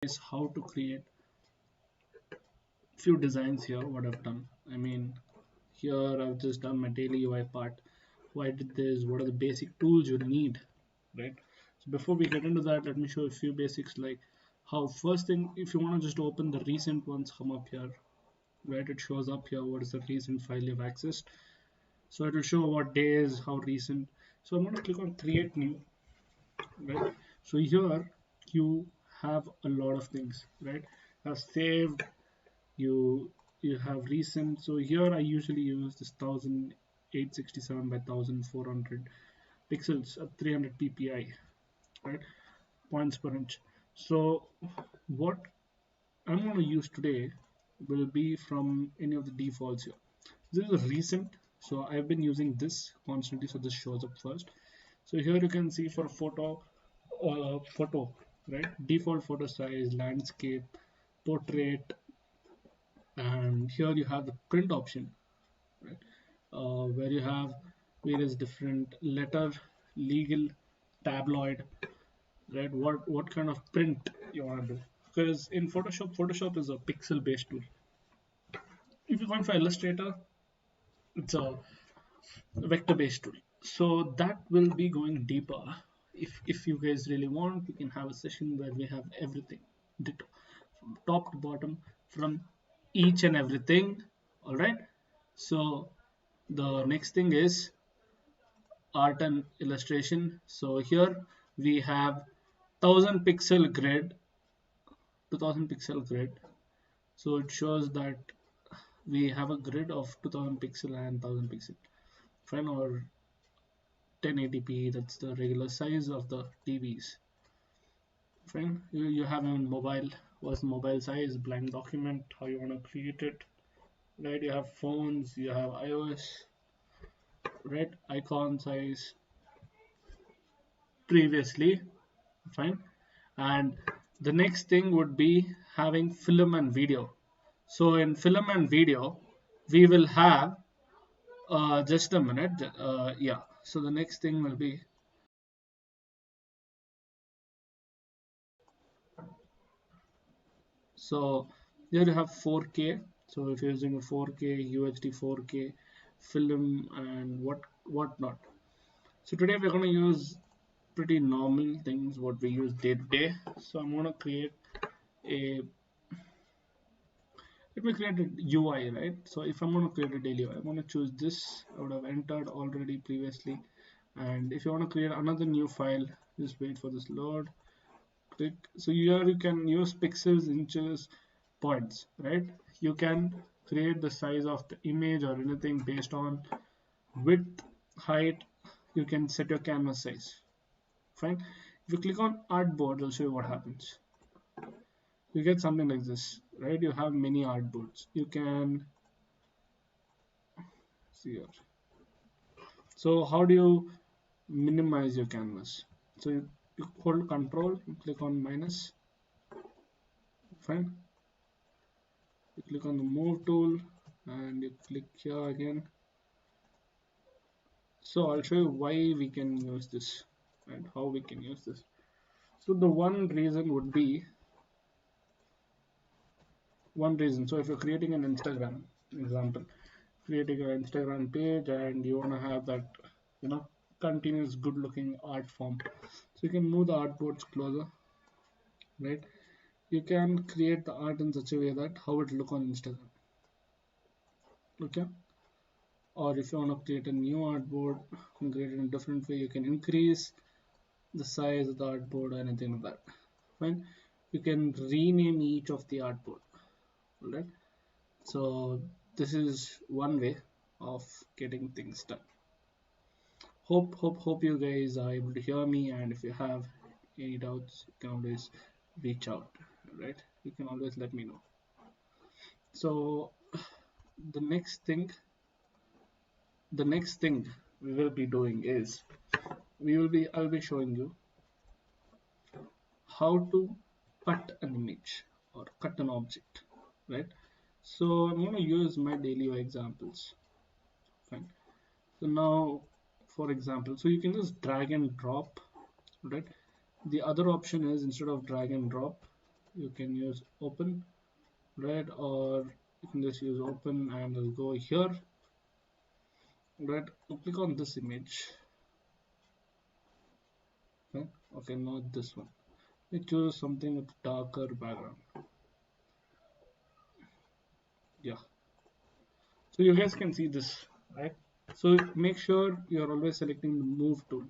is how to create few designs here. What I've done, I mean, here I've just done my daily UI part. Why I did this, what are the basic tools you need, right? So before we get into that, let me show a few basics, like how first thing, if you want to just open the recent ones, come up here, right? It shows up here what is the recent file you've accessed. So it will show what days, how recent. So I'm going to click on create new, right? So here you have a lot of things, right? I've saved, you you have recent. So here I usually use this 1867 by 1400 pixels at 300 ppi, right? Points per inch. So what I'm going to use today will be from any of the defaults here. This is recent, so I've been using this constantly, so this shows up first. So here you can see for photo, right? Default photo size, landscape, portrait, and here you have the print option, right? Where you have various different letter, legal, tabloid, right? What kind of print you want to do? Because in Photoshop is a pixel-based tool. If you go for Illustrator, it's a vector-based tool. So that will be going deeper. If you guys really want, we can have a session where we have everything, ditto, from top to bottom, from each and everything. All right. So the next thing is art and illustration. So here we have 1000 pixel grid, 2000 pixel grid. So it shows that we have a grid of 2000 pixel and 1000 pixel, fine, or 1080p. That's the regular size of the TVs. Fine. You have a mobile. What's mobile size? Blank document. How you want to create it? Right. You have phones. You have iOS. Right. Icon size. Previously. Fine. And the next thing would be having film and video. So in film and video, we will have just a minute. Yeah. So the next thing will be, so here you have 4K. So if you're using a 4K, UHD 4K film and whatnot. So today we're going to use pretty normal things what we use day to day. So I'm going to create a let me create a UI, right? So if I'm going to create a daily UI, I'm going to choose this. I would have entered already previously. And if you want to create another new file, just wait for this load. Click. So here you can use pixels, inches, points, right? You can create the size of the image or anything based on width, height. You can set your canvas size. Fine. If you click on artboard, I'll show you what happens. You get something like this, right? You have many artboards. You can see here. So how do you minimize your canvas? So you hold control, you click on minus. Fine. You click on the move tool and you click here again. So I'll show you why we can use this and how we can use this. So the one reason would be so if you're creating an Instagram example, creating an Instagram page and you want to have that, continuous good looking art form, so you can move the artboards closer, right? You can create the art in such a way that how it look on Instagram. Okay. Or if you want to create a new artboard, you can create it in a different way. You can increase the size of the artboard or anything like that. Fine. You can rename each of the artboard. Alright. So this is one way of getting things done. Hope you guys are able to hear me, and if you have any doubts, you can always reach out. Right. You can always let me know. So the next thing we will be doing is I'll be showing you how to cut an image or cut an object, right? So I'm going to use my daily examples. Fine. So now, for example, so you can just drag and drop, right? The other option is, instead of drag and drop, you can use open, right? Or you can just use open and just go here, right? Click on this image, right? Okay, not this one. We choose something with darker background. Yeah, so you guys can see this, right? So make sure you're always selecting the move tool.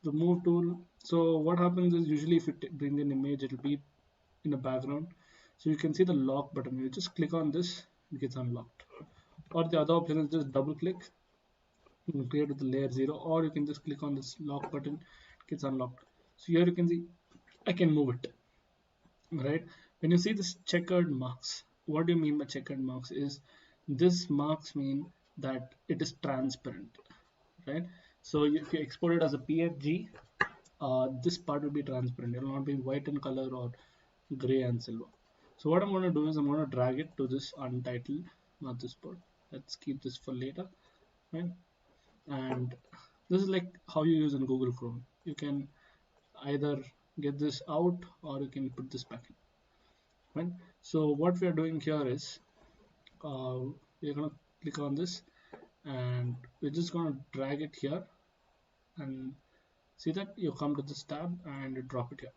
The move tool. So what happens is usually if you bring an image, it'll be in the background. So you can see the lock button. You just click on this, it gets unlocked. Or the other option is just double click, you can create with the layer 0, or you can just click on this lock button, it gets unlocked. So here you can see I can move it, right? When you see this checkered marks, what do you mean by checkered marks is this marks mean that it is transparent, right? So if you export it as a PNG, this part will be transparent. It will not be white in color or gray and silver. So what I'm going to do is I'm going to drag it to this untitled, not this part. Let's keep this for later, right? And this is like how you use in Google Chrome. You can either get this out or you can put this back in, right? So what we are doing here is we're going to click on this and we're just going to drag it here and see that you come to this tab and you drop it here.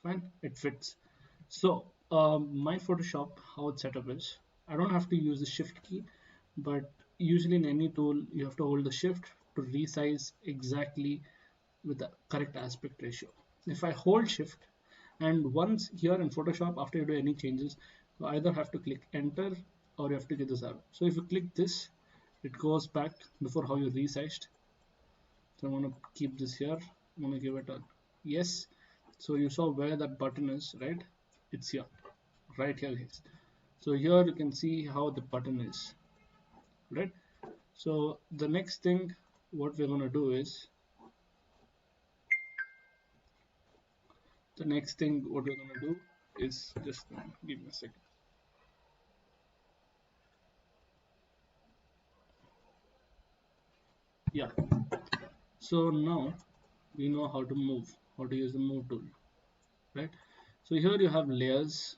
Fine, it fits. So my Photoshop, how it's set up is I don't have to use the shift key, but usually in any tool you have to hold the shift to resize exactly with the correct aspect ratio. If I hold shift and once here in Photoshop after you do any changes, you either have to click enter or you have to get this arrow. So if you click this, it goes back before how you resized. So I'm going to keep this here. I'm going to give it a yes. So you saw where that button is, right? It's here, right here, guys. So here you can see how the button is, right? So the next thing, what we're going to do is, what we're going to do is just give me a second. Yeah. So now we know how to move, how to use the move tool, right? So here you have layers,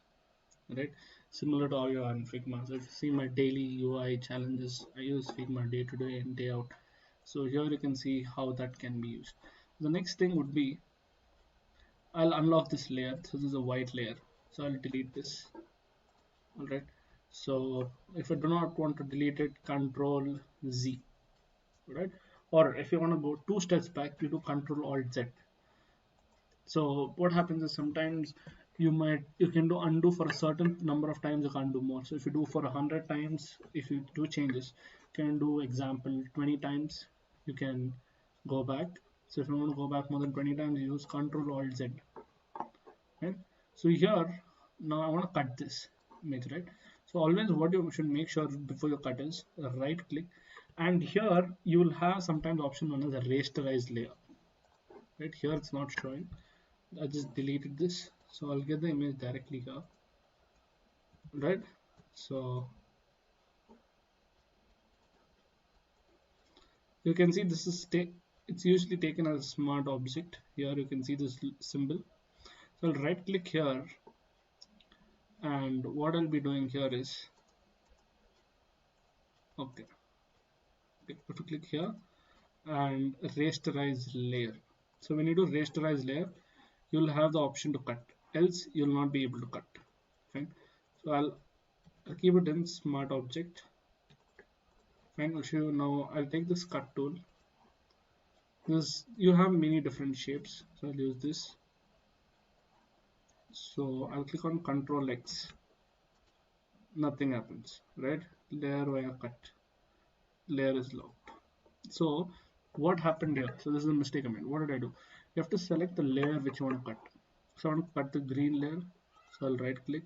right? Similar to how you are in Figma. So if you see my daily UI challenges, I use Figma day to day and day out. So here you can see how that can be used. The next thing would be I'll unlock this layer. So this is a white layer. So I'll delete this. Alright. So if I do not want to delete it, Control Z. Right? Or if you want to go 2 steps back, you do Control Alt Z. So what happens is sometimes you can do undo for a certain number of times, you can't do more. So if you do for 100 times, if you do changes, you can do example 20 times, you can go back. So if you want to go back more than 20 times, you use Control Alt Z, right? So here now I want to cut this image, right? So always what you should make sure before you cut is right click, and here you will have sometimes option known as a rasterize layer, right? Here it's not showing. I just deleted this, so I'll get the image directly here, right? So you can see this is it's usually taken as a smart object. Here you can see this symbol. So I'll right click here, and what I'll be doing here is okay, if you click here and rasterize layer. So when you do rasterize layer, you'll have the option to cut, else you'll not be able to cut. Fine. So I'll keep it in smart object. Fine. I'll show you now. I'll take this cut tool. This you have many different shapes, so I'll use this. So I'll click on Control X. Nothing happens, right? Layer via cut. Layer is locked. So what happened here? So this is a mistake I made. What did I do? You have to select the layer which you want to cut. So I want to cut the green layer. So I'll right click,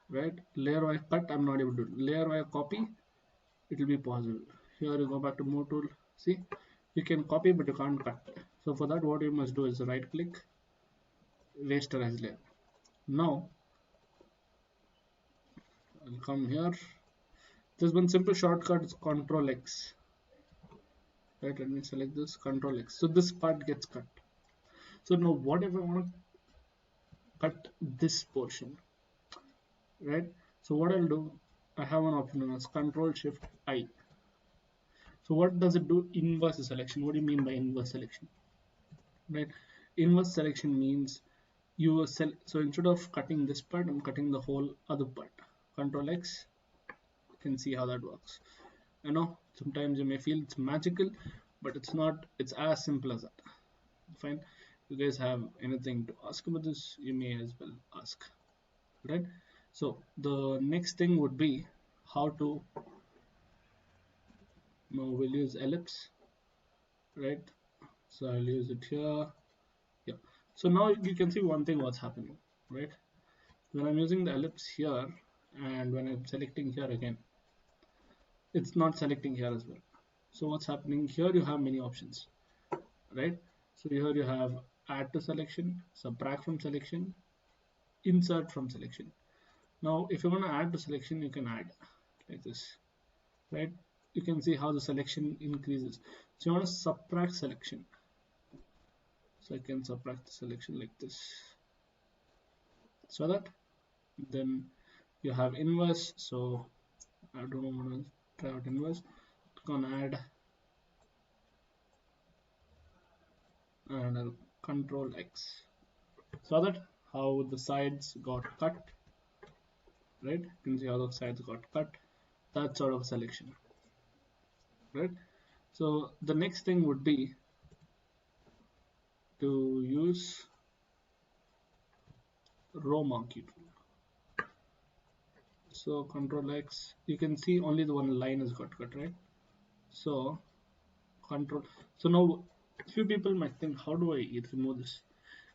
right? Layer via cut, I'm not able to do. Layer via copy, it will be possible. Here you go back to move tool. See, you can copy but you can't cut. So for that, what you must do is right click, rasterize layer. Now I'll come here. There's one simple shortcut, it's Control X. Right, let me select this, Control X. So this part gets cut. So now what if I want to cut this portion, right? So what I'll do, I have an option as Control Shift I. So what does it do? Inverse selection. What do you mean by inverse selection? Right? Inverse selection means you will so instead of cutting this part, I'm cutting the whole other part. Control X, you can see how that works. I know sometimes you may feel it's magical, but it's not. It's as simple as that. Fine. If you guys have anything to ask about this, you may as well ask. Right? So the next thing would be how to, now we'll use ellipse, right? So I'll use it here. Yeah. So now you can see one thing what's happening, right? When I'm using the ellipse here and when I'm selecting here again, it's not selecting here as well. So what's happening here? You have many options, right? So here you have add to selection, subtract from selection, insert from selection. Now, if you want to add to selection, you can add like this, right? You can see how the selection increases. So you want to subtract selection. So I can subtract the selection like this. So that then you have inverse. So I don't want to try out inverse. Gonna add and I'll Control X. So that how the sides got cut, right? You can see how the sides got cut. That sort of selection, right? So the next thing would be to use row monkey tool. So Control X, you can see only the one line is got cut, right? So Control. So now few people might think, how do I remove this?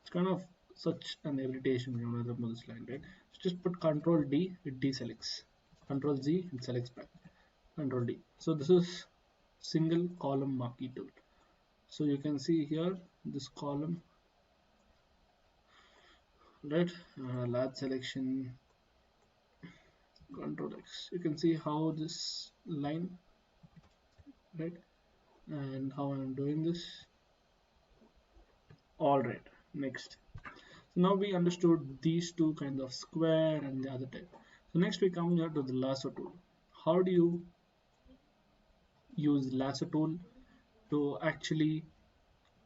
It's kind of such an irritation when you want to remove this line, right? So just put Control D, it deselects. Control Z, it selects back. Control D. So this is single column marquee tool. So you can see here this column, right? Large selection, Control X. You can see how this line, right? And how I'm doing this. All right, next. So now we understood these two kinds of square and the other type. So next we come here to the lasso tool. How do you use lasso tool to actually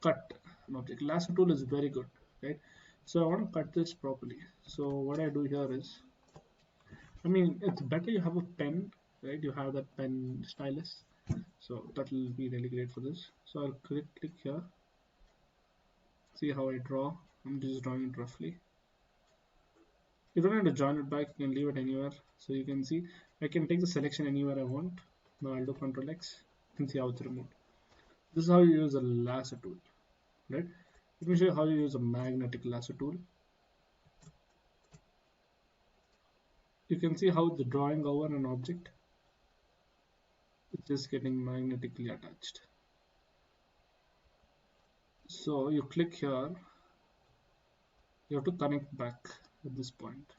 cut an object? Lasso tool is very good, right? So I want to cut this properly. So what I do here is, I mean, it's better you have a pen, right? You have that pen stylus. So that will be really great for this. So I'll click here. See how I draw. I'm just drawing it roughly. You don't have to join it back, you can leave it anywhere. So you can see I can take the selection anywhere I want. Now I'll do Control X. You can see how it's removed. This is how you use a lasso tool, right? Let me show you how you use a magnetic lasso tool. You can see how the drawing over an object is just getting magnetically attached. So you click here, you have to connect back at this point.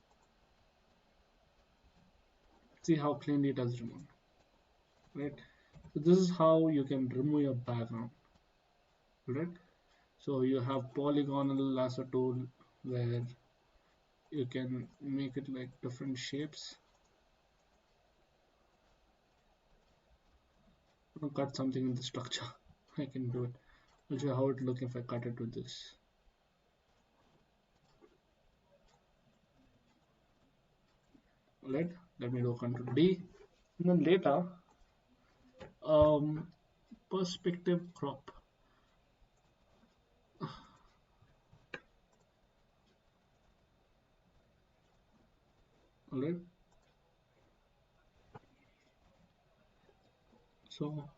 See how cleanly it has removed, right? So this is how you can remove your background, right? So you have polygonal lasso tool where you can make it like different shapes. I'm gonna cut something in the structure. I can do it. I'll show you how it looks if I cut it with this. Alright, let me do Control D. And then later, um, perspective crop. Alright, so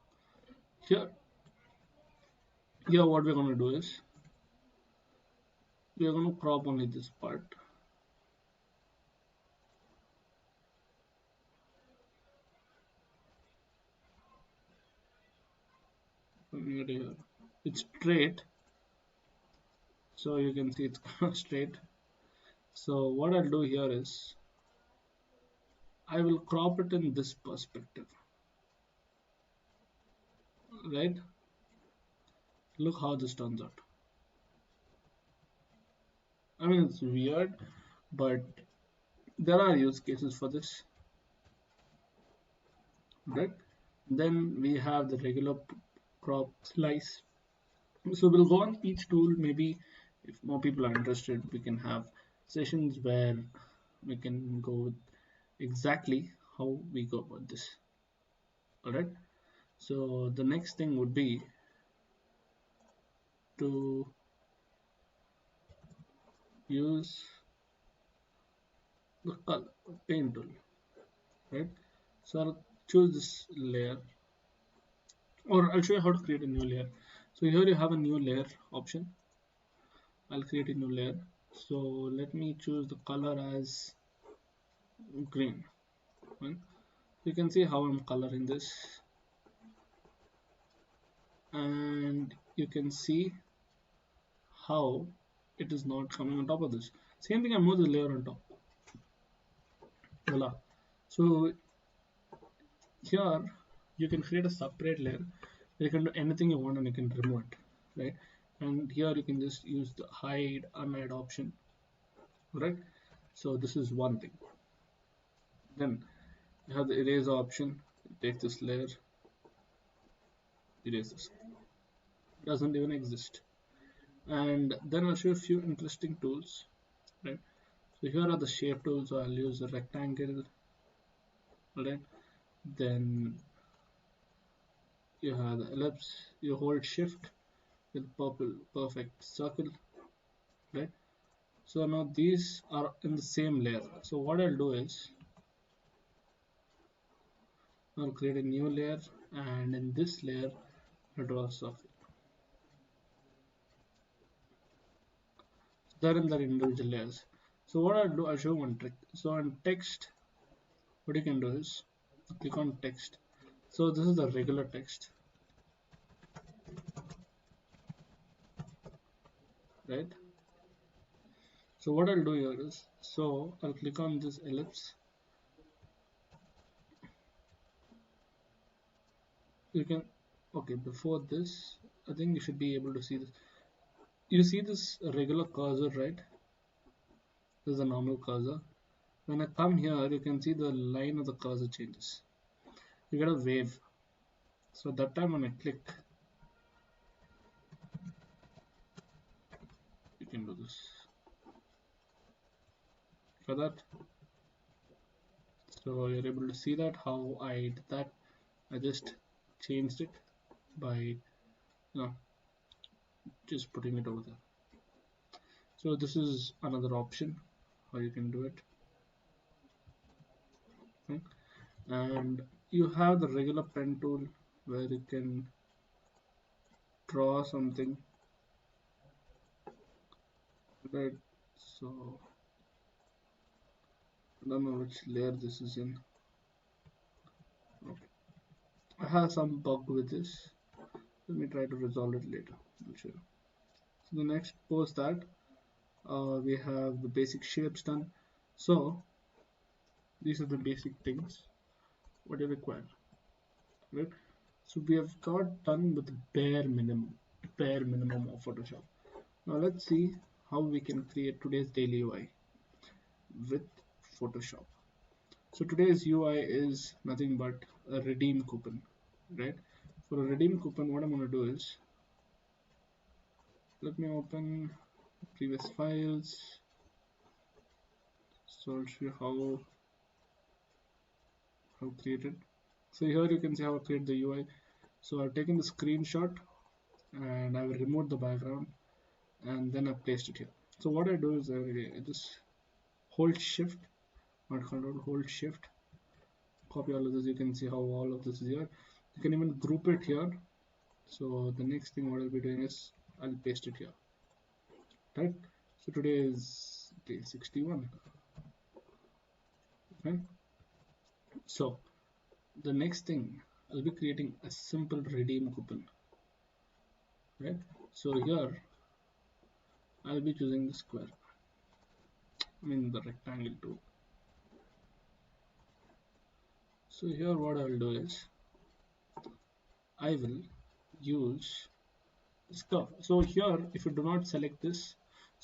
here, what we're going to do is we are going to crop only this part. It's straight, so you can see it's straight. So what I'll do here is I will crop it in this perspective, right? Look how this turns out. I mean, it's weird, but there are use cases for this, right? Then we have the regular crop slice. So we'll go on each tool. Maybe if more people are interested, we can have sessions where we can go with exactly how we go about this. All right. So the next thing would be to use the color paint tool, right? So I'll choose this layer, or I'll show you how to create a new layer. So here you have a new layer option. I'll create a new layer. So let me choose the color as green. Right? You can see how I'm coloring this, and you can see how it is not coming on top of this. Same thing, I move the layer on top. Voila. So here you can create a separate layer. You can do anything you want and you can remove it, right? And here you can just use the hide unhide option, right? So this is one thing. Then you have the erase option. Take this layer, erase this. It doesn't even exist. And then I'll show you a few interesting tools, right? So here are the shape tools. So I'll use a rectangle, right? Then you have the ellipse. You hold shift with purple perfect circle, right? So now these are in the same layer. So what I'll do is I'll create a new layer, and in this layer I'll draw a circle. They're in the individual layers. So what I'll do, I'll show you one trick. So on text, what you can do is click on text. So this is the regular text, right? So what I'll do here is, so I'll click on this ellipse. You can, okay, before this, I think you should be able to see this. You see this regular cursor, right? This is a normal cursor. When I come here, you can see the line of the cursor changes. You get a wave. So that time when I click, you can do this. For that, so you're able to see that how I did that. I just changed it by just putting it over there. So this is another option how you can do it. Okay? And you have the regular pen tool where you can draw something, right? So I don't know which layer this is in. Okay. I have some bug with this. Let me try to resolve it later. I'll show you. So the next post that we have the basic shapes done. So these are the basic things what you require, right? So we have got done with the bare minimum of Photoshop. Now let's see how we can create today's daily UI with Photoshop. So today's UI is nothing but a redeem coupon, right? For a redeem coupon, what I'm going to do is let me open previous files. So I'll show you how created. So here you can see how I create the UI. So I've taken the screenshot and I've removed the background and then I placed it here. So what I do is I just hold shift, not control, hold shift, copy all of this. You can see how all of this is here. You can even group it here. So the next thing what I'll be doing is I'll paste it here, right? So today is day 61, right? So the next thing I'll be creating a simple redeem coupon, right? So here I'll be choosing the square, I mean the rectangle tool. So here what I will do is I will use this curve. So here if you do not select this,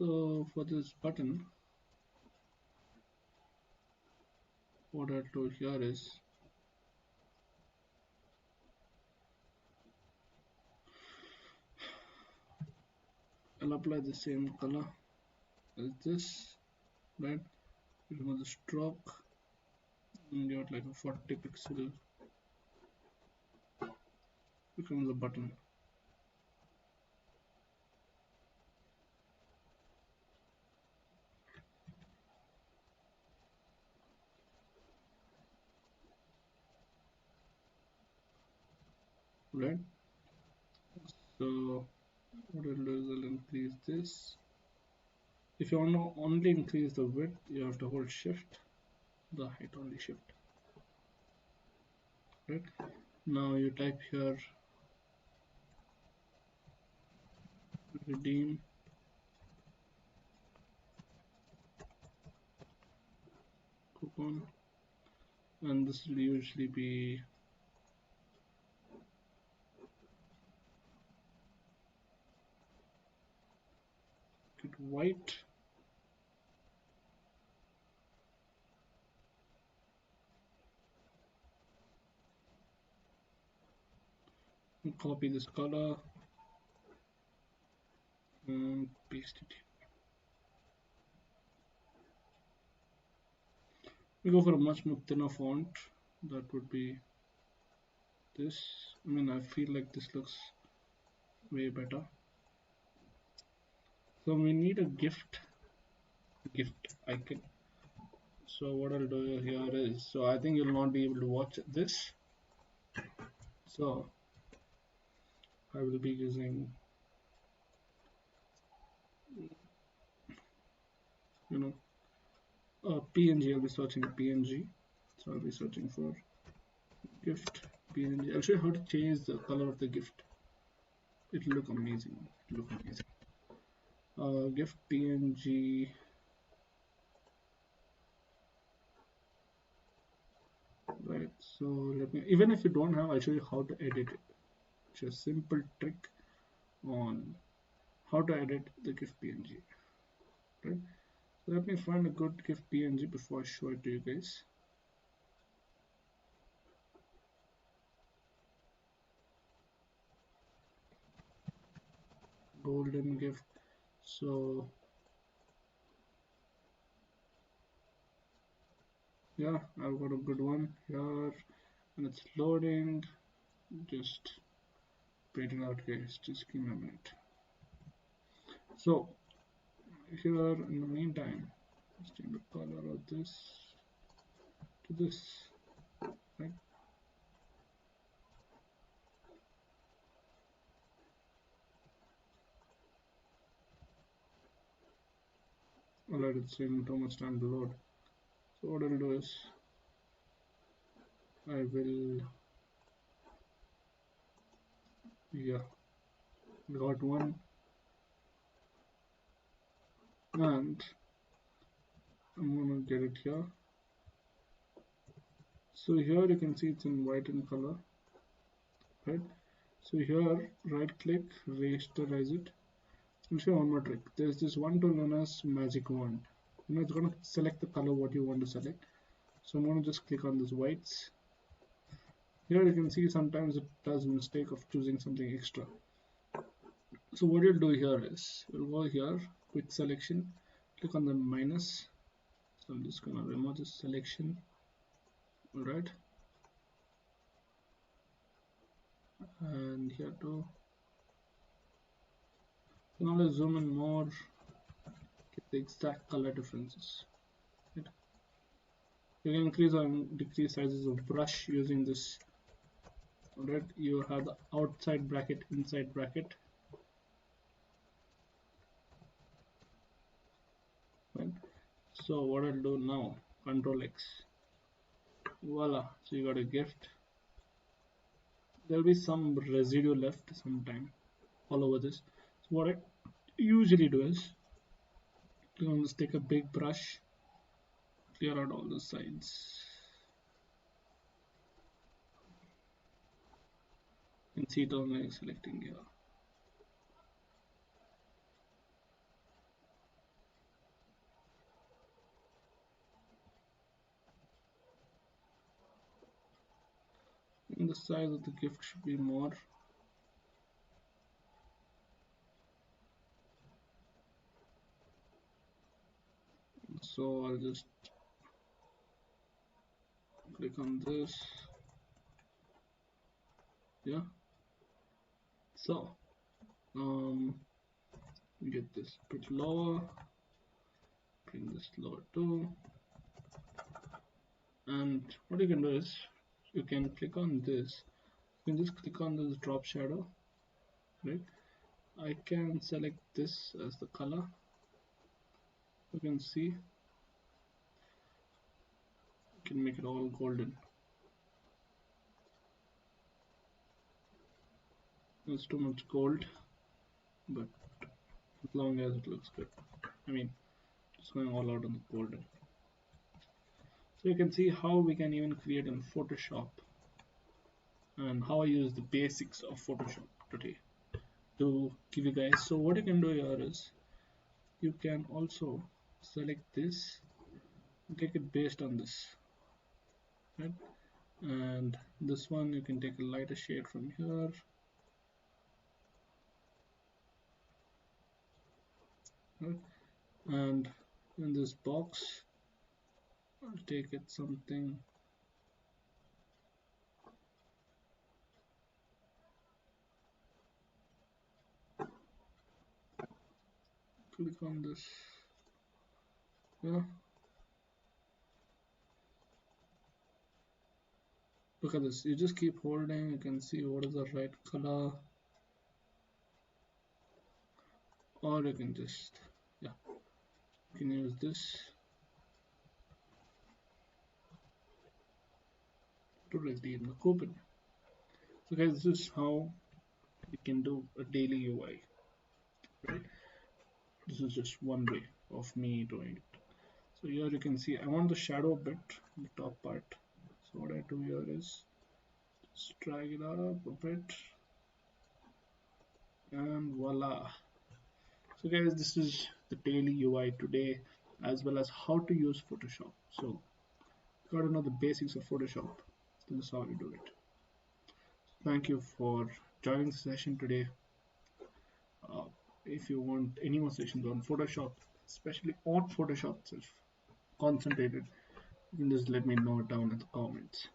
So for this button, what I'll do here is I'll apply the same color as this, right? Remove the stroke and get like a 40 pixel becomes a button, right? So what I'll do is I'll increase this. If you want to only increase the width, you have to hold shift, the height only shift, right? Now you type here redeem coupon, and this will usually be get white, and copy this color and paste it. We go for a much more thinner font. That would be this. I mean, I feel like this looks way better. So we need a gift icon. So what I'll do here is, so I think you'll not be able to watch this. So I will be using, you know, a PNG. I'll be searching a PNG. So I'll be searching for gift PNG. I'll show you how to change the color of the gift. It'll look amazing. It'll look amazing. Gift PNG. Right. So let me. Even if you don't have, I'll show you how to edit it. It's a simple trick on how to edit the GIF PNG. Right. So let me find a good GIF PNG before I show it to you guys. Golden GIF. So yeah, I've got a good one here, and it's loading. Just wait it out, guys. Just give me a minute. So here, in the meantime, let's change the color of this to this. Right. Alright, it's taking too much time to load. So what I'll do is I will, yeah, got one, and I'm gonna get it here. So here you can see it's in white in color, right? So here right click, rasterize it. I'll show you one more trick. There's this one tool known as magic wand. It's gonna select the color what you want to select. So I'm gonna just click on this whites. Here you can see sometimes it does mistake of choosing something extra. So what you'll do here is you'll go here, quick selection, click on the minus. So I'm just gonna remove this selection. Alright. And here too. So now let's zoom in more, get the exact color differences. Right. You can increase or decrease sizes of brush using this. Alright, you have the outside bracket, inside bracket. Right. So what I'll do now, Control X. Voila. So you got a gift. There'll be some residue left sometime all over this. So what I usually do is just take a big brush, clear out all the sides. You can see it only selecting here. the size of the gift should be more. So I'll just click on this. Yeah. So get this a bit lower, bring this lower too, and what you can do is you can click on this. You can just click on this drop shadow, right? I can select this as the color. You can see you can make it all golden. It's too much gold, but as long as it looks good. I mean, it's going all out on the golden. So you can see how we can even create in Photoshop and how I use the basics of Photoshop today to give you guys. So what you can do here is you can also select this, take it based on this, right? And this one you can take a lighter shade from here, right? And in this box I'll take it something, click on this, yeah. Look at this, you just keep holding, you can see what is the right color, or you can just, yeah, you can use this to redeem the coupon. So guys, this is how we can do a daily UI, right? This is just one way of me doing it. So here you can see I want the shadow bit in the top part. So what I do here is just drag it up a bit and voila. So guys, this is the daily UI today, as well as how to use Photoshop. So you gotta know the basics of Photoshop. This is how you do it. Thank you for joining the session today. Uh, if you want any more sessions on Photoshop, especially on Photoshop itself, concentrated, you can just let me know down in the comments.